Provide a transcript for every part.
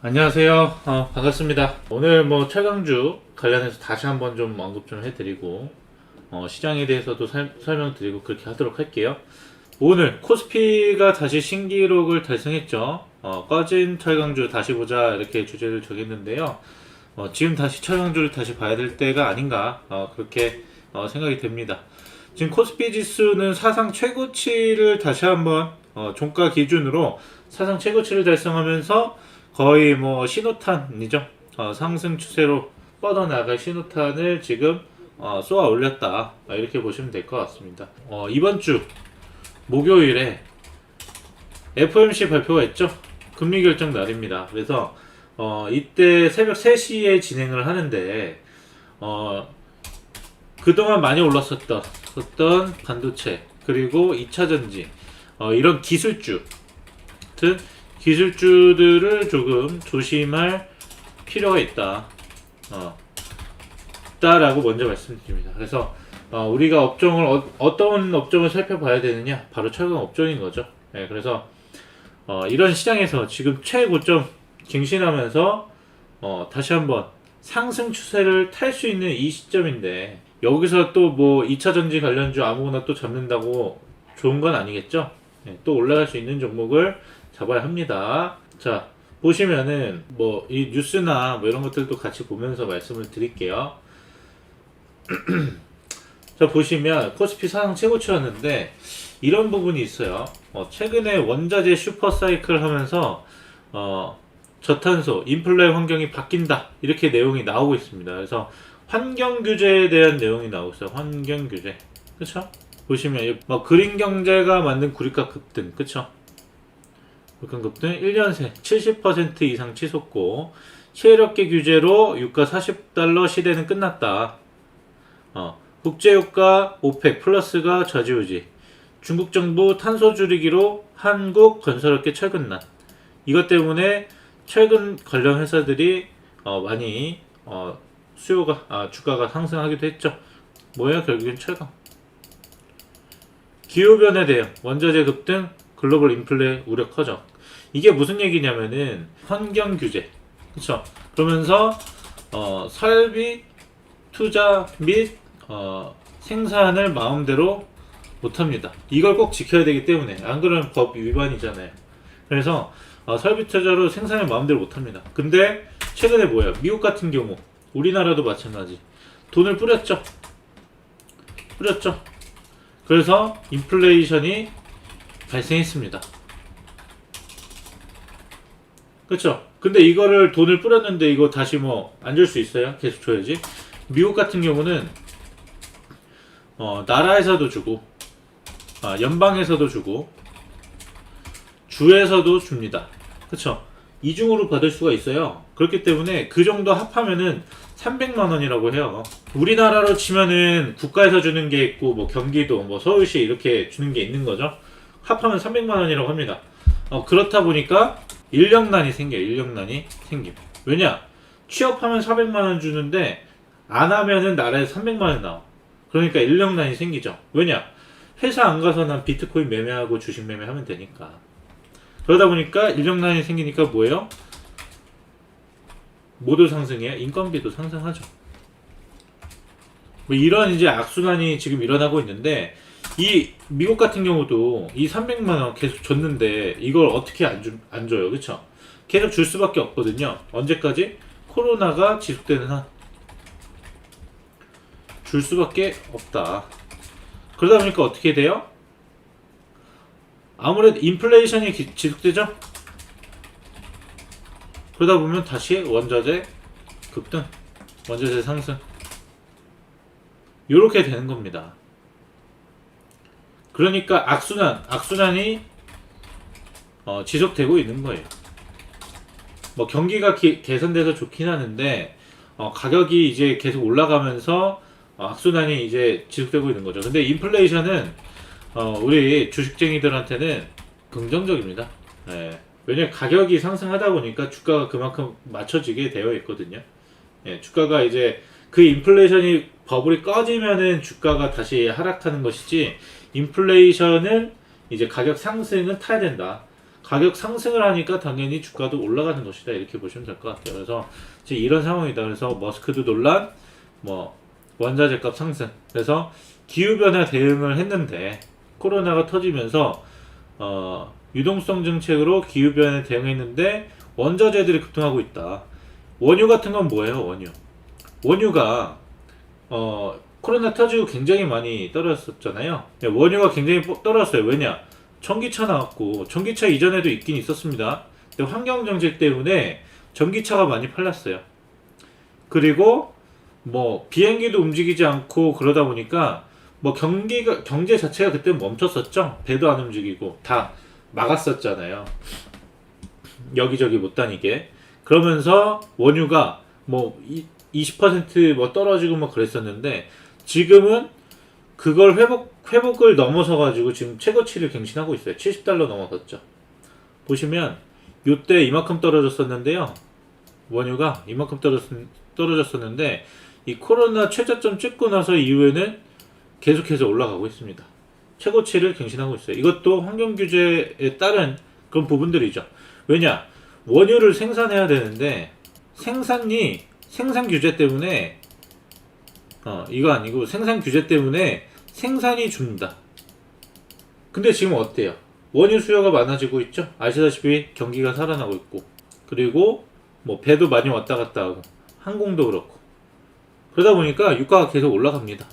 안녕하세요. 반갑습니다. 오늘 최강주 관련해서 다시 한번 좀 언급 좀 해드리고 시장에 대해서도 설명드리고 그렇게 하도록 할게요. 오늘 코스피가 다시 신기록을 달성했죠. 꺼진 철강주 다시 보자 이렇게 주제를 정했는데요. 지금 다시 철강주를 다시 봐야 될 때가 아닌가 그렇게 생각이 됩니다. 지금 코스피 지수는 사상 최고치를 다시 한번 종가 기준으로 사상 최고치를 달성하면서 거의 신호탄이죠. 상승 추세로 뻗어나갈 신호탄을 지금 쏘아 올렸다 이렇게 보시면 될 것 같습니다. 이번 주 목요일에 FOMC 발표가 있죠. 금리 결정 날입니다. 그래서 이때 새벽 3시에 진행을 하는데 그동안 많이 올랐었던 반도체 그리고 2차전지 이런 기술주 같은 기술주들을 조금 조심할 필요가 있다라고 먼저 말씀드립니다. 그래서 우리가 업종을 어떤 업종을 살펴봐야 되느냐, 바로 철강 업종인 거죠. 네, 그래서 이런 시장에서 지금 최고점 갱신하면서 다시 한번 상승 추세를 탈 수 있는 이 시점인데 여기서 또 2차 전지 관련주 아무거나 또 잡는다고 좋은 건 아니겠죠? 네, 또 올라갈 수 있는 종목을 잡아야 합니다. 자, 보시면은 이 뉴스나 이런 것들도 같이 보면서 말씀을 드릴게요. 자, 보시면 코스피 사상 최고치였는데 이런 부분이 있어요. 최근에 원자재 슈퍼 사이클 하면서 저탄소, 인플레 환경이 바뀐다 이렇게 내용이 나오고 있습니다. 그래서 환경 규제에 대한 내용이 나오고 있어요. 환경 규제, 그쵸? 보시면 그린 경제가 만든 구리가 급등, 그쵸? 급등 1년 새 70% 이상 치솟고 시혜력계 규제로 유가 40달러 시대는 끝났다. 국제유가 오펙 플러스가 좌지우지. 중국 정부 탄소 줄이기로 한국 건설업계 철근난. 이것 때문에 철근 관련 회사들이 많이 주가가 상승하기도 했죠. 뭐야 결국엔 철강. 기후변화에 대한 원자재 급등, 글로벌 인플레 우려 커져. 이게 무슨 얘기냐면은 환경 규제, 그쵸? 그러면서 설비 투자 및 생산을 마음대로 못합니다. 이걸 꼭 지켜야 되기 때문에, 안 그러면 법 위반이잖아요. 그래서 설비 투자로 생산을 마음대로 못합니다. 근데 최근에 뭐예요? 미국 같은 경우, 우리나라도 마찬가지. 돈을 뿌렸죠. 그래서 인플레이션이 발생했습니다. 그쵸? 근데 이거를 돈을 뿌렸는데 이거 다시 안 줄 수 있어요? 계속 줘야지. 미국 같은 경우는 나라에서도 주고 연방에서도 주고 주에서도 줍니다. 그쵸? 이중으로 받을 수가 있어요. 그렇기 때문에 그 정도 합하면은 300만 원이라고 해요. 우리나라로 치면은 국가에서 주는 게 있고 경기도 서울시 이렇게 주는 게 있는 거죠. 합하면 300만 원이라고 합니다. 그렇다 보니까 인력난이 생김. 왜냐? 취업하면 400만 원 주는데 안 하면은 나라에 300만 원 나와. 그러니까 인력난이 생기죠. 왜냐? 회사 안 가서 난 비트코인 매매하고 주식 매매하면 되니까. 그러다 보니까 인력난이 생기니까 뭐예요? 모두 상승해요. 인건비도 상승하죠. 이런 이제 악순환이 지금 일어나고 있는데 이 미국 같은 경우도 이 300만 원 계속 줬는데 이걸 어떻게 안 줘요, 그쵸? 계속 줄 수밖에 없거든요. 언제까지? 코로나가 지속되는 한 줄 수밖에 없다. 그러다 보니까 어떻게 돼요? 아무래도 인플레이션이 지속되죠? 그러다 보면 다시 원자재 급등, 원자재 상승 요렇게 되는 겁니다. 그러니까 악순환이 지속되고 있는 거예요. 경기가 개선돼서 좋긴 하는데 가격이 이제 계속 올라가면서 악순환이 이제 지속되고 있는 거죠. 근데 인플레이션은 우리 주식쟁이들한테는 긍정적입니다. 네. 왜냐면 가격이 상승하다 보니까 주가가 그만큼 맞춰지게 되어 있거든요. 네. 주가가 이제 그 인플레이션이 버블이 꺼지면은 주가가 다시 하락하는 것이지 인플레이션은 이제 가격 상승은 타야 된다. 가격 상승을 하니까 당연히 주가도 올라가는 것이다. 이렇게 보시면 될 것 같아요. 그래서 지금 이런 상황이다. 그래서 머스크도 논란, 뭐 원자재 값 상승. 그래서 기후변화 대응을 했는데 코로나가 터지면서 유동성 정책으로 기후변화에 대응했는데 원자재들이 급등하고 있다. 원유 같은 건 뭐예요? 원유가 코로나 터지고 굉장히 많이 떨어졌었잖아요. 원유가 굉장히 떨어졌어요. 왜냐? 전기차 나왔고, 전기차 이전에도 있긴 있었습니다. 근데 환경정책 때문에 전기차가 많이 팔렸어요. 그리고 뭐 비행기도 움직이지 않고 그러다 보니까 뭐 경제 자체가 그때 멈췄었죠. 배도 안 움직이고 다 막았었잖아요. 여기저기 못 다니게. 그러면서 원유가 뭐 20%뭐 떨어지고 뭐 그랬었는데 지금은 그걸 회복을 넘어서 가지고 지금 최고치를 갱신하고 있어요. $70 넘어섰죠. 보시면 요때 이만큼 떨어졌었는데요. 원유가 이만큼 떨어졌었는데 이 코로나 최저점 찍고 나서 이후에는 계속해서 올라가고 있습니다. 최고치를 갱신하고 있어요. 이것도 환경 규제에 따른 그런 부분들이죠. 왜냐? 원유를 생산해야 되는데 생산 규제 때문에 이거 아니고 생산 규제 때문에 생산이 줍니다. 근데 지금 어때요? 원유 수요가 많아지고 있죠? 아시다시피 경기가 살아나고 있고 그리고 뭐 배도 많이 왔다 갔다 하고 항공도 그렇고 그러다 보니까 유가가 계속 올라갑니다.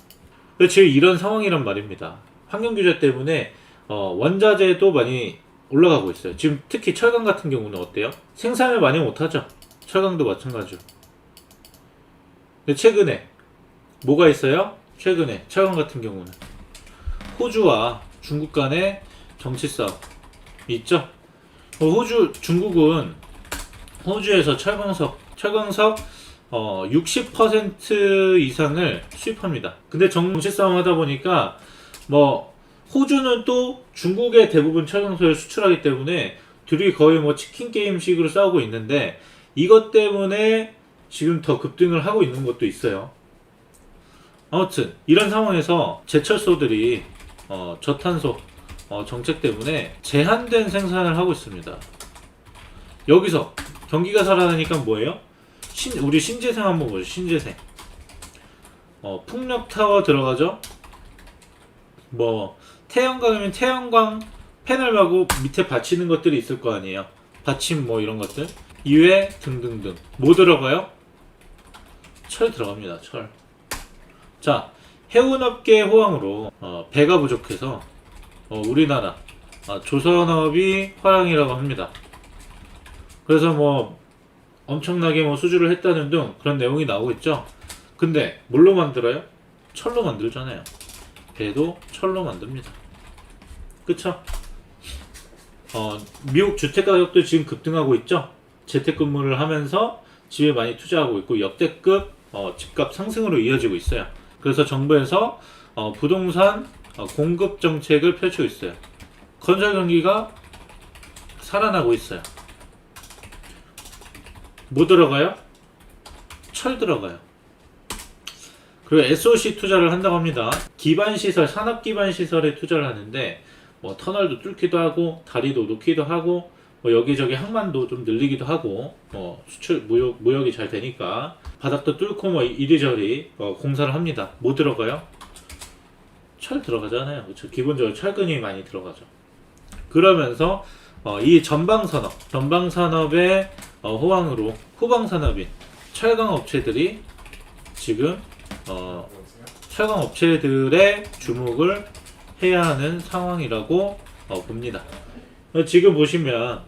지금 이런 상황이란 말입니다. 환경 규제 때문에 원자재도 많이 올라가고 있어요. 지금 특히 철강 같은 경우는 어때요? 생산을 많이 못하죠. 철강도 마찬가지로. 근데 최근에 뭐가 있어요? 최근에 철강 같은 경우는 호주와 중국 간의 정치 싸움 있죠? 중국은 호주에서 철광석 60% 이상을 수입합니다. 근데 정치 싸움 하다 보니까 뭐 호주는 또 중국에 대부분 철강석을 수출하기 때문에 둘이 거의 뭐 치킨 게임식으로 싸우고 있는데 이것 때문에 지금 더 급등을 하고 있는 것도 있어요. 아무튼 이런 상황에서 제철소들이 저탄소 정책 때문에 제한된 생산을 하고 있습니다. 여기서 경기가 살아나니까 뭐예요? 우리 신재생 한번 보죠. 신재생. 풍력타워 들어가죠. 뭐 태양광이면 태양광 패널 말고 밑에 받치는 것들이 있을 거 아니에요. 받침 뭐 이런 것들 이외 등등등. 뭐 들어가요? 철 들어갑니다. 철. 자, 해운업계 호황으로 배가 부족해서 우리나라 조선업이 화랑이라고 합니다. 그래서 뭐 엄청나게 뭐 수주를 했다는 등 그런 내용이 나오고 있죠. 근데 뭘로 만들어요? 철로 만들잖아요. 배도 철로 만듭니다. 그쵸? 미국 주택 가격도 지금 급등하고 있죠. 재택근무를 하면서 집에 많이 투자하고 있고 역대급 집값 상승으로 이어지고 있어요. 그래서 정부에서 부동산 공급 정책을 펼치고 있어요. 건설 경기가 살아나고 있어요. 뭐 들어가요? 철 들어가요. 그리고 SOC 투자를 한다고 합니다. 기반시설, 산업기반시설에 투자를 하는데 뭐 터널도 뚫기도 하고 다리도 놓기도 하고 뭐 여기저기 항만도 좀 늘리기도 하고 수출 무역이 잘 되니까 바닥도 뚫고 뭐 이리저리 공사를 합니다. 뭐 들어가요? 철 들어가잖아요. 그렇죠? 기본적으로 철근이 많이 들어가죠. 그러면서 이 전방산업의 호황으로 후방산업인 철강 업체들이 지금 철강 업체들의 주목을 해야 하는 상황이라고 봅니다. 지금 보시면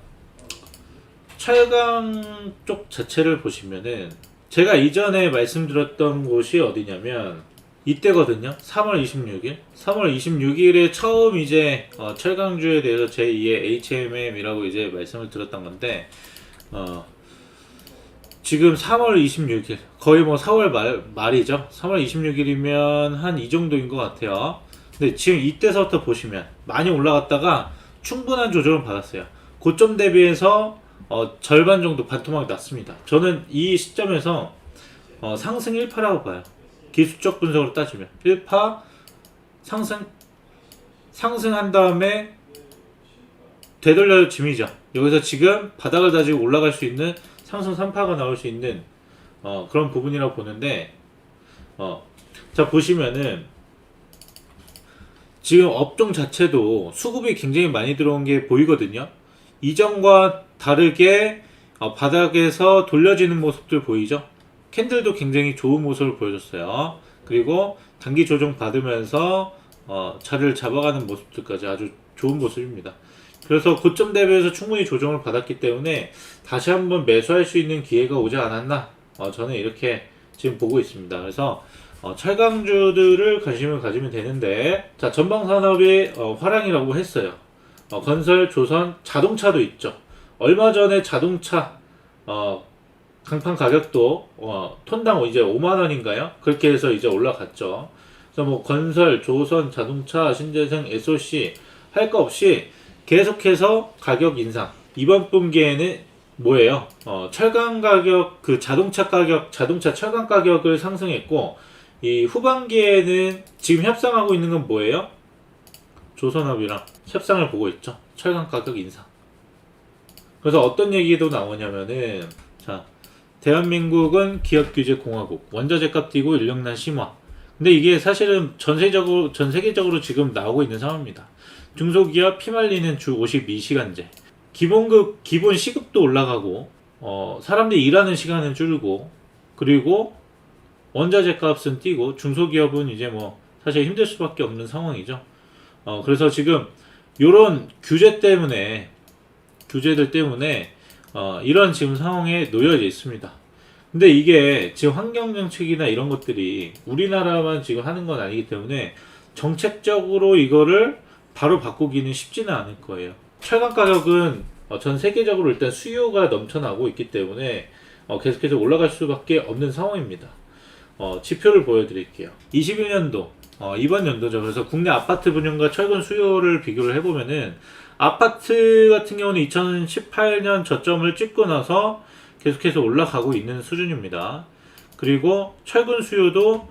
철강 쪽 자체를 보시면은 제가 이전에 말씀드렸던 곳이 어디냐면 이때거든요. 3월 26일에 처음 이제 철강주에 대해서 제2의 HMM이라고 이제 말씀을 드렸던 건데 지금 3월 26일 거의 뭐 4월 말이죠. 3월 26일이면 한 이 정도인 것 같아요. 근데 지금 이때서부터 보시면 많이 올라갔다가 충분한 조정을 받았어요. 고점 대비해서 절반 정도 반토막이 났습니다. 저는 이 시점에서 상승 1파라고 봐요. 기술적 분석으로 따지면 1파 상승 상승한 다음에 되돌려짐이죠. 여기서 지금 바닥을 다지고 올라갈 수 있는 상승 3파가 나올 수 있는 그런 부분이라고 보는데, 자 보시면은 지금 업종 자체도 수급이 굉장히 많이 들어온 게 보이거든요. 이전과 다르게 바닥에서 돌려지는 모습들 보이죠. 캔들도 굉장히 좋은 모습을 보여줬어요. 그리고 단기 조정 받으면서 자리를 잡아가는 모습들까지 아주 좋은 모습입니다. 그래서 고점 대비해서 충분히 조정을 받았기 때문에 다시 한번 매수할 수 있는 기회가 오지 않았나, 저는 이렇게 지금 보고 있습니다. 그래서 철강주들을 관심을 가지면 되는데, 자 전방산업이 화랑이라고 했어요. 건설, 조선, 자동차도 있죠. 얼마 전에 자동차 강판 가격도 톤당 이제 5만 원인가요? 그렇게 해서 이제 올라갔죠. 그래서 뭐 건설, 조선, 자동차, 신재생, SOC 할 거 없이 계속해서 가격 인상. 이번 분기에는 뭐예요? 철강 가격, 그 자동차 가격, 자동차 철강 가격을 상승했고, 이 후반기에는 지금 협상하고 있는 건 뭐예요? 조선업이랑 협상을 보고 있죠. 철강 가격 인상. 그래서 어떤 얘기도 나오냐면은, 자 대한민국은 기업규제공화국, 원자재값 뛰고 인력난 심화. 근데 이게 사실은 전 세계적으로 지금 나오고 있는 상황입니다. 중소기업 피말리는 주 52시간제, 기본 시급도 올라가고, 사람들이 일하는 시간은 줄고, 그리고 원자재 값은 뛰고, 중소기업은 이제 뭐 사실 힘들 수밖에 없는 상황이죠. 그래서 지금 요런 규제들 때문에 이런 지금 상황에 놓여져 있습니다. 근데 이게 지금 환경정책이나 이런 것들이 우리나라만 지금 하는 건 아니기 때문에 정책적으로 이거를 바로 바꾸기는 쉽지는 않을 거예요. 철강 가격은 전 세계적으로 일단 수요가 넘쳐나고 있기 때문에 계속해서 올라갈 수밖에 없는 상황입니다. 지표를 보여드릴게요. 21년도, 이번 연도죠. 그래서 국내 아파트 분양과 철근 수요를 비교를 해보면은, 아파트 같은 경우는 2018년 저점을 찍고 나서 계속해서 올라가고 있는 수준입니다. 그리고 철근 수요도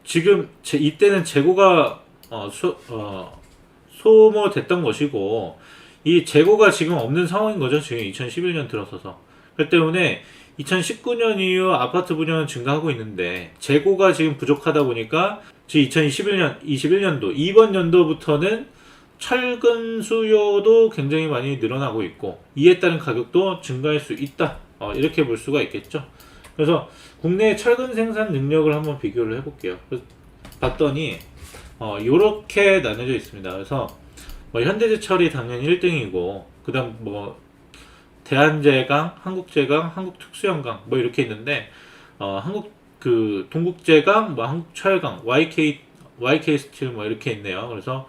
지금 이때는 재고가 소모됐던 것이고, 이 재고가 지금 없는 상황인 거죠. 지금 2011년 들어서서. 그렇기 때문에 2019년 이후 아파트 분양은 증가하고 있는데, 재고가 지금 부족하다 보니까 지금 21년도 이번 연도부터는 철근 수요도 굉장히 많이 늘어나고 있고, 이에 따른 가격도 증가할 수 있다, 이렇게 볼 수가 있겠죠. 그래서 국내 철근 생산 능력을 한번 비교를 해볼게요. 봤더니 요렇게 나눠져 있습니다. 그래서 뭐 현대제철이 당연히 1등이고, 그 다음 뭐 대한제강, 한국제강, 한국특수연강 뭐 이렇게 있는데, 동국제강, 뭐 한국철강, YK 스틸 뭐 이렇게 있네요. 그래서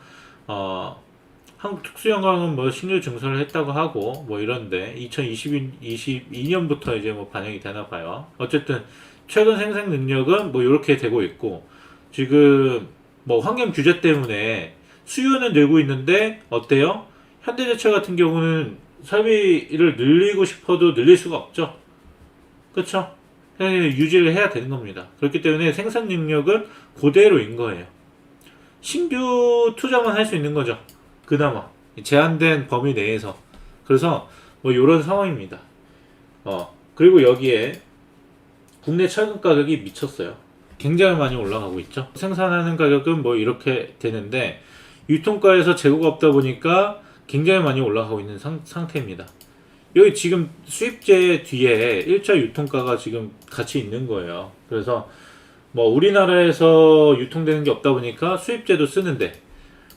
한국특수연강은 뭐 신규 증설을 했다고 하고 뭐 이런데, 2022년부터 이제 뭐 반영이 되나 봐요. 어쨌든 최근 생산 능력은 뭐 이렇게 되고 있고, 지금 뭐 환경 규제 때문에 수요는 늘고 있는데, 어때요? 현대제철 같은 경우는 설비를 늘리고 싶어도 늘릴 수가 없죠. 그쵸? 그냥 유지를 해야 되는 겁니다. 그렇기 때문에 생산 능력은 그대로인 거예요. 신규 투자만 할 수 있는 거죠. 그나마 제한된 범위 내에서. 그래서 뭐 이런 상황입니다. 그리고 여기에 국내 철근 가격이 미쳤어요. 굉장히 많이 올라가고 있죠. 생산하는 가격은 뭐 이렇게 되는데, 유통가에서 재고가 없다 보니까 굉장히 많이 올라가고 있는 상태입니다. 여기 지금 수입제 뒤에 1차 유통가가 지금 같이 있는 거예요. 그래서 뭐 우리나라에서 유통되는 게 없다 보니까 수입제도 쓰는데,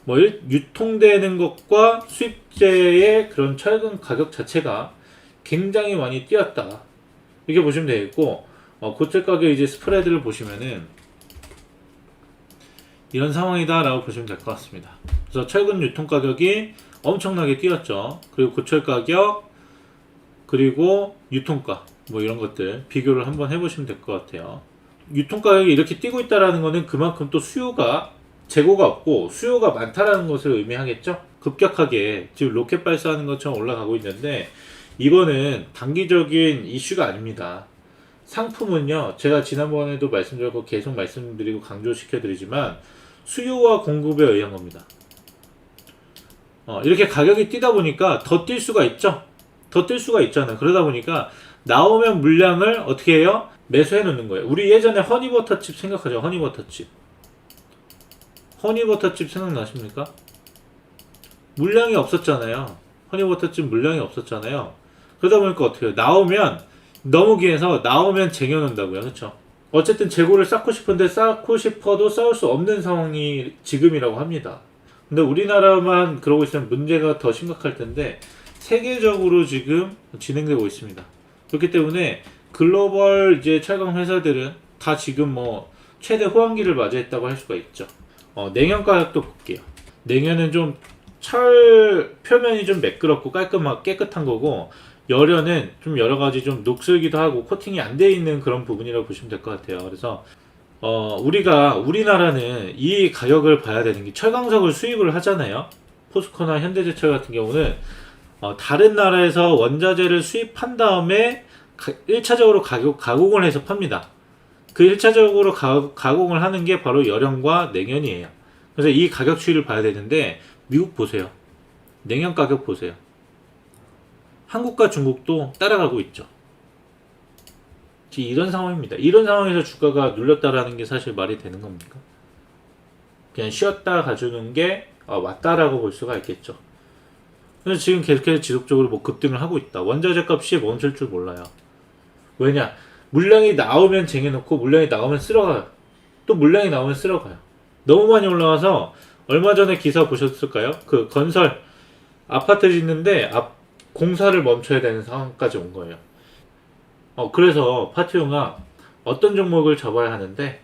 뭐 유통되는 것과 수입제의 그런 철근 가격 자체가 굉장히 많이 뛰었다, 이렇게 보시면 되겠고, 고철 가격 이제 스프레드를 보시면은 이런 상황이다 라고 보시면 될 것 같습니다. 그래서 철근 유통 가격이 엄청나게 뛰었죠. 그리고 고철 가격, 그리고 유통가 뭐 이런 것들 비교를 한번 해보시면 될 것 같아요. 유통 가격이 이렇게 뛰고 있다라는 거는 그만큼 또 재고가 없고 수요가 많다라는 것을 의미하겠죠. 급격하게 지금 로켓 발사하는 것처럼 올라가고 있는데, 이거는 단기적인 이슈가 아닙니다. 상품은요, 제가 지난번에도 말씀드렸고 계속 말씀드리고 강조시켜 드리지만, 수요와 공급에 의한 겁니다. 이렇게 가격이 뛰다 보니까 더 뛸 수가 있죠. 더 뛸 수가 있잖아요. 그러다 보니까 나오면 물량을 어떻게 해요? 매수해 놓는 거예요. 우리 예전에 허니버터칩 생각하죠. 허니버터칩. 허니버터칩 생각나십니까? 물량이 없었잖아요. 허니버터칩 물량이 없었잖아요. 그러다 보니까 어떻게 해요? 나오면 너무 귀해서 나오면 쟁여놓는다고요. 그렇죠? 어쨌든 재고를 쌓고 싶은데 쌓고 싶어도 쌓을 수 없는 상황이 지금이라고 합니다. 근데 우리나라만 그러고 있으면 문제가 더 심각할 텐데 세계적으로 지금 진행되고 있습니다. 그렇기 때문에 글로벌 이제 철강 회사들은 다 지금 뭐 최대 호황기를 맞이했다고 할 수가 있죠. 냉연 가격도 볼게요. 냉연은 좀 철 표면이 좀 매끄럽고 깨끗한 거고, 열연은 좀 여러 가지 좀 녹슬기도 하고 코팅이 안 돼 있는 그런 부분이라고 보시면 될 것 같아요. 그래서 우리나라는 이 가격을 봐야 되는 게, 철강석을 수입을 하잖아요. 포스코나 현대제철 같은 경우는 다른 나라에서 원자재를 수입한 다음에 1차적으로 가공을 해서 팝니다. 그 1차적으로 가공을 하는 게 바로 열연과 냉연이에요. 그래서 이 가격 추이를 봐야 되는데, 미국 보세요. 냉연 가격 보세요. 한국과 중국도 따라가고 있죠. 이런 상황입니다. 이런 상황에서 주가가 눌렸다라는 게 사실 말이 되는 겁니까? 그냥 쉬었다 가주는 게 왔다라고 볼 수가 있겠죠. 그래서 지금 계속해서 지속적으로 뭐 급등을 하고 있다. 원자재 값이 멈출 줄 몰라요. 왜냐? 물량이 나오면 쟁여놓고 물량이 나오면 쓸어가요. 또 물량이 나오면 쓸어가요. 너무 많이 올라와서, 얼마 전에 기사 보셨을까요? 그 건설 아파트 짓는데 공사를 멈춰야 되는 상황까지 온 거예요. 그래서 파티용아, 어떤 종목을 잡아야 하는데,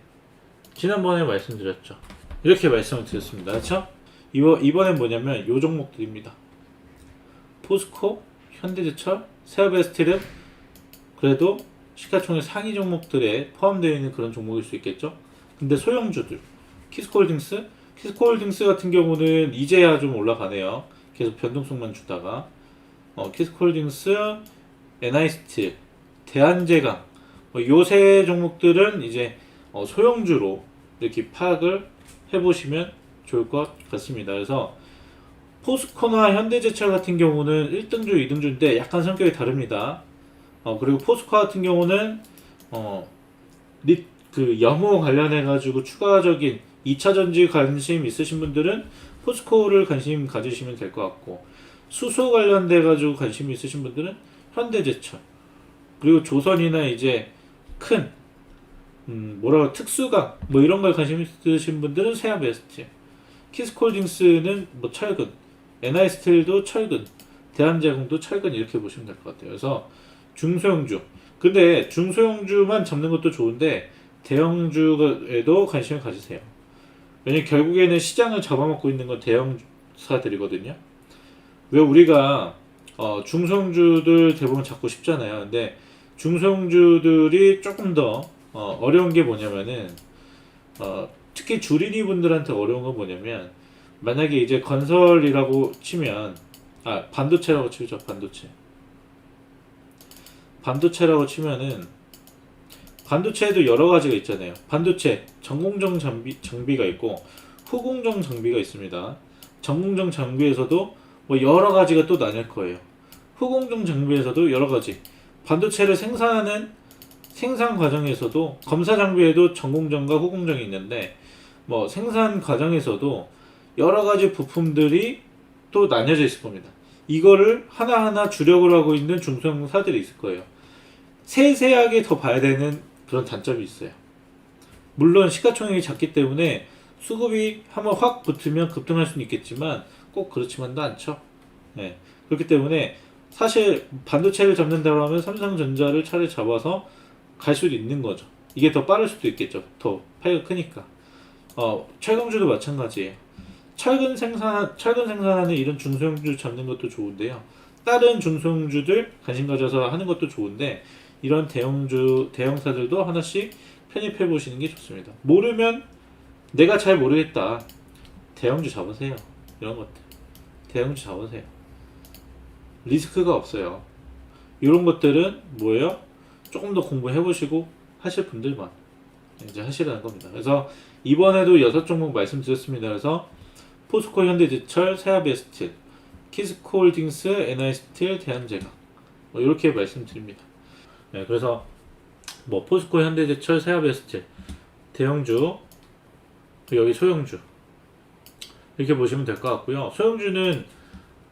지난번에 말씀드렸죠. 이렇게 말씀을 드렸습니다. 그렇죠? 이번엔 뭐냐면 요 종목들입니다. 포스코, 현대제철, 세아베스티ル, 그래도 시가총액 상위 종목들에 포함되어 있는 그런 종목일 수 있겠죠. 근데 소형주들, 키스코홀딩스 같은 경우는 이제야 좀 올라가네요. 계속 변동성만 주다가. 키스코홀딩스, NI스틸, 대한제강, 요 세 종목들은 이제 소형주로 이렇게 파악을 해보시면 좋을 것 같습니다. 그래서 포스코나 현대제철 같은 경우는 1등주, 2등주인데 약간 성격이 다릅니다. 그리고 포스코 같은 경우는 그 염호 관련해 가지고 추가적인 2차 전지 관심 있으신 분들은 포스코를 관심 가지시면 될 것 같고, 수소 관련돼 가지고 관심 있으신 분들은 현대제철, 그리고 조선이나 이제 큰 특수강 뭐 이런 걸 관심 있으신 분들은 세아베스트, 키스콜딩스는 뭐 철근, NI스틸도 철근, 대한제공도 철근, 이렇게 보시면 될 것 같아요. 그래서 중소형주, 근데 중소형주만 잡는 것도 좋은데 대형주에도 관심을 가지세요. 왜냐면 결국에는 시장을 잡아먹고 있는 건 대형사들이거든요. 왜 우리가 중소형주들 대부분 잡고 싶잖아요. 근데 중소형주들이 조금 더 어려운 게 뭐냐면은, 특히 주린이 분들한테 어려운 건 뭐냐면, 만약에 이제 건설이라고 치면, 반도체라고 치죠. 반도체라고 치면은, 반도체에도 여러 가지가 있잖아요. 반도체 전공정 장비가 있고 후공정 장비가 있습니다. 전공정 장비에서도 뭐 여러 가지가 또 나뉠 거예요. 후공정 장비에서도 여러 가지. 반도체를 생산하는 생산 과정에서도, 검사 장비에도 전공정과 후공정이 있는데, 뭐 생산 과정에서도 여러 가지 부품들이 또 나뉘어져 있을 겁니다. 이거를 하나하나 주력을 하고 있는 중소형사들이 있을 거예요. 세세하게 더 봐야 되는 그런 단점이 있어요. 물론 시가총액이 작기 때문에 수급이 한번 확 붙으면 급등할 수는 있겠지만 꼭 그렇지만도 않죠. 네. 그렇기 때문에 사실 반도체를 잡는다고 하면 삼성전자를 차라리 잡아서 갈 수도 있는 거죠. 이게 더 빠를 수도 있겠죠. 더 파이가 크니까. 철강주도 마찬가지예요. 철근 생산하는 이런 중소형주 잡는 것도 좋은데요. 다른 중소형주들 관심 가져서 하는 것도 좋은데, 이런 대형사들도 하나씩 편입해 보시는 게 좋습니다. 모르면, 내가 잘 모르겠다, 대형주 잡으세요. 이런 것들 대형주 잡으세요. 리스크가 없어요. 이런 것들은 뭐예요? 조금 더 공부해 보시고 하실 분들만 이제 하시라는 겁니다. 그래서 이번에도 6종목 말씀드렸습니다. 그래서 포스코, 현대제철, 세아베스트, 키스코홀딩스, NI스틸, 대한제강 이렇게 말씀드립니다. 네, 그래서 뭐 포스코, 현대제철, 세아베스트, 대형주, 여기 소형주 이렇게 보시면 될 것 같고요. 소형주는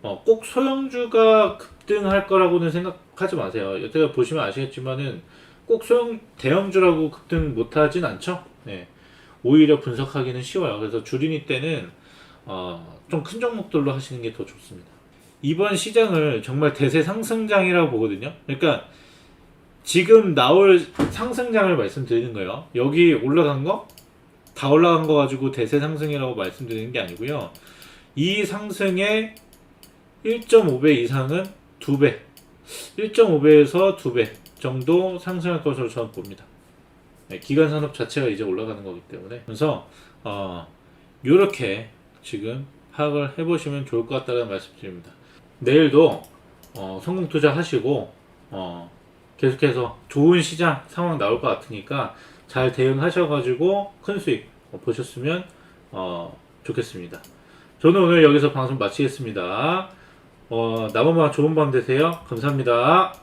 꼭 소형주가 급등할 거라고는 생각하지 마세요. 여태가 보시면 아시겠지만은 꼭 대형주라고 급등 못하진 않죠. 네. 오히려 분석하기는 쉬워요. 그래서 주린이 때는 좀 큰 종목들로 하시는 게 더 좋습니다. 이번 시장을 정말 대세 상승장이라고 보거든요. 그러니까 지금 나올 상승장을 말씀드리는 거예요. 여기 올라간 거 다 올라간 거 가지고 대세 상승이라고 말씀드리는 게 아니고요. 이 상승의 1.5배 이상은 2배, 1.5배에서 2배 정도 상승할 것으로 저는 봅니다. 네, 기간 산업 자체가 이제 올라가는 거기 때문에. 그래서 이렇게 지금 파악을 해보시면 좋을 것 같다는 말씀드립니다. 내일도 성공 투자하시고 계속해서 좋은 시장 상황 나올 것 같으니까 잘 대응하셔가지고 큰 수익 보셨으면 좋겠습니다. 저는 오늘 여기서 방송 마치겠습니다. 남은 밤 좋은 밤 되세요. 감사합니다.